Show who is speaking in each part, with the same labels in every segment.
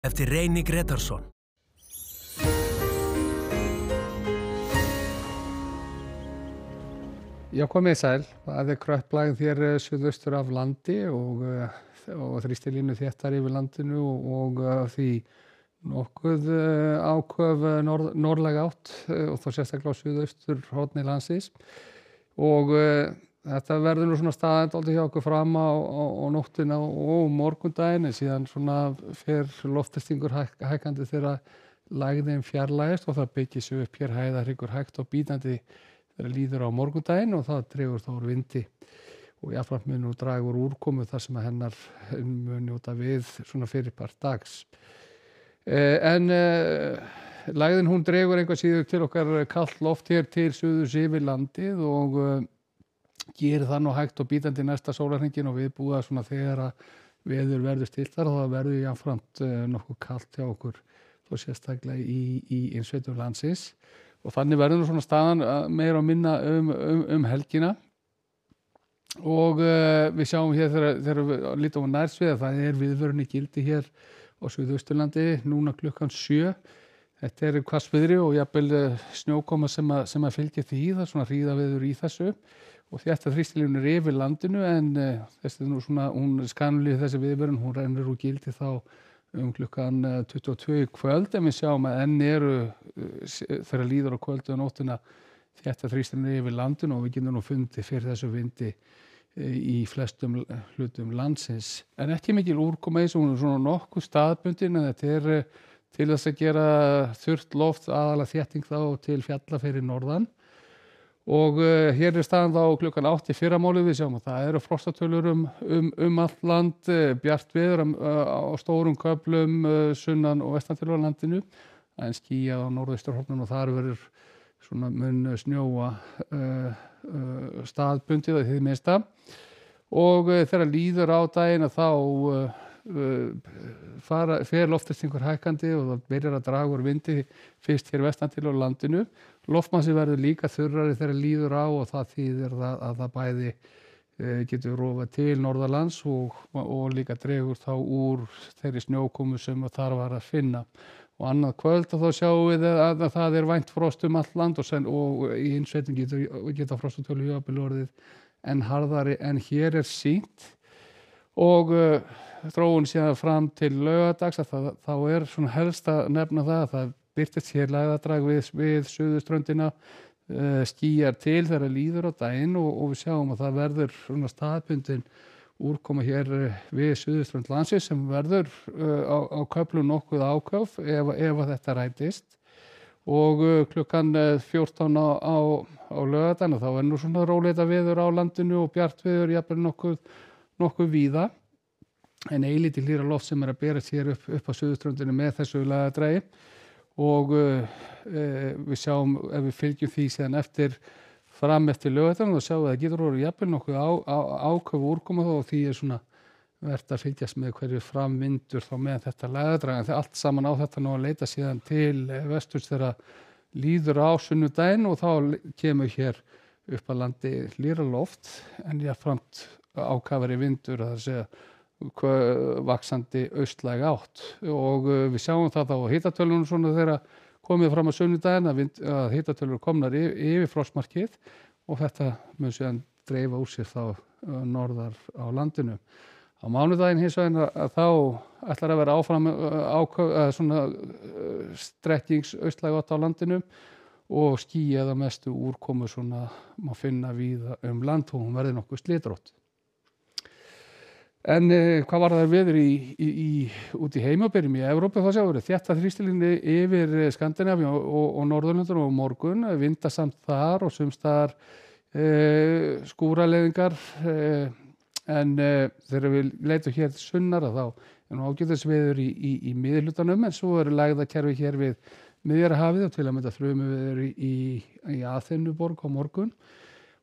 Speaker 1: eftir Reyni Gretarsson.
Speaker 2: Já, komið sæl. Það kröpplægð hér suðaustur af landi og þrýstilínu þéttar yfir landinu og því nokkuð áköf norðlæg átt og þá sérstaklega á suðaustur horni landsins. Og þetta verður nú svona staðan dálítið hjá okkur fram á nóttina og morgundaginn, en síðan svona fer loftþrýstingur hækkandi þegar lægðin fjarlægist og það byggir sig upp hér hæðarhryggur hægt og bítandi þegar líður á morgundaginn og það dregur þá úr vindi og jafnframt mun nú draga úr úrkomu þar sem að hennar mun njóta við svona fyrirpart dags. Lægðin hún dregur einhvað síður til okkar kalt loft hér til suðurs yfir landið og gerir það nú hægt og bítandi næsta sólarhringinn og við búa svona þegar að veður verður stiltar og það verður jafnframt nokkuð kalt hjá okkur þó sérstaklega í innsveitum landsins. Og þannig verður nú svona staðan meira og minna helgina og við sjáum hér þegar við lítum á nærsvið að það viðvörun í gildi hér á Suðausturlandi núna klukkan 7. Þetta hvassviðri og jafnvel snjókoma sem að fylgja því, það svona hríðaveður í þessu og þetta þrýstilínu yfir landinu en þessi nú svona, hún skanulíð þessi viðvörun, hún rennur úr gildi þá klukkan 22 kvöld en við sjáum að enn þegar líður á kvöldu og nóttina þetta þrýstilínu yfir landinu og við getum nú fundið fyrir þessu vindi í flestum hlutum landsins. En ekki mikil úrkoma eins og hún svona nokkuð staðbundin en þetta til þess að gera þurrt loft aðalega þétting þá til fjalla fyrir norðan. Og hér staðan þá klukkan 8 í fyrramálið við sjáum að það frostatölur allt land, bjart veður á stórum köflum sunnan og vestan til á landinu, en skýjað á norðausturhorninu og þar verður svona mun snjóa staðbundið að hið minnsta. Og þegar líður á daginn að þá fer loftþrýstingur hækkandi og það byrjar að draga úr vindi fyrst hér vestan til á landinu. Loftmassi verður líka þurrari þegar líður á og það þýðir að það bæði getur rofað til norðanlands og líka dregur þá úr þeirri snjókomu sem þar var að finna. Og annað kvöld og þá sjáum við að það vænt frost allt land og í innsveitum geta frostatölu jafnvel orðið en harðari en hér sýnt. Og þróun síðan fram til laugardags að þá svona helst að nefna það að það birtist hér lægðardrag við suðurströndina, skýjar til þegar líður á daginn og við sjáum að það verður svona staðbundin úrkoma hér við suðurströnd landsins sem verður á köflum nokkuð áköf ef þetta rætist. Og klukkan 14 á laugardaginn þá nú svona róleita veður á landinu og bjart veður jafnvel nokkuð víða en eilítið hlýra loft sem að berast hér upp á suðurströndinu með þessu lægðardragi og við sjáum ef við fylgjum því síðan fram eftir laugardaginn og sjáum að það getur orðið jafnvel nokkuð áköf úrkoma og því svona vert að fylgjast með hverju framvindur þá með þetta lægðardrag en það allt saman á þetta nú að leita síðan til vesturs þegar líður á sunnudaginn og þá kemur hér upp að landi hlýra loft en jafnframt ákafari vindur að segja vaxandi austlæg átt og við sjáum það á hitatölunum svona þegar komið fram á sunnudaginn að hitatölur komnar yfir frostmarkið og þetta mun síðan dreifa úr sér þá norðar á landinu. Á mánudaginn hins vegar að þá ætlar að vera áfram svona strekkings austlæg átt á landinu og skýjað að mestu úrkomu svona má finna víða land og hún verði nokkuð slitrótt. En hvað var það veður út í heimi og byrjum í Evrópu þá sjáum við þétta þrýstilínu yfir Skandinavíu og Norðurlöndunum á morgun, vindasamt þar og sumstaðar skúraleiðingar en þegar við leitum hér sunnar þá nú ágætis veður í miðhlutanum en svo lægðakerfi hér við Miðjarðarhafið og til að mynda þrumuveður í Aþenuborg á morgun.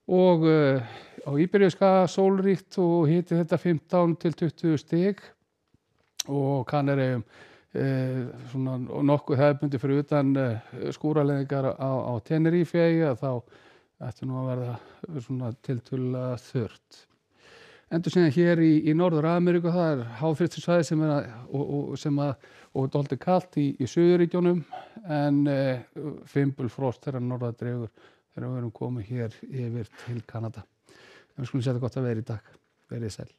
Speaker 2: Og á Íberíuskaga sólríkt og hiti þetta 15 til 20 stig og Kanaríeyjum svona nokkuð hefðbundið fyrir utan skúraleiðingar á Tenerife að þá ætti nú að verða svona tiltölulega þurrt. endur síðan hér í Norður-Ameríku, það er háþrýstisvæði og dálítið kalt í suðurríkjunum en fimbulfrost þegar norðar dregur þegar við erum komið hér yfir til Kanada. En við skulum setja gott að vera í dag. Verið sæl.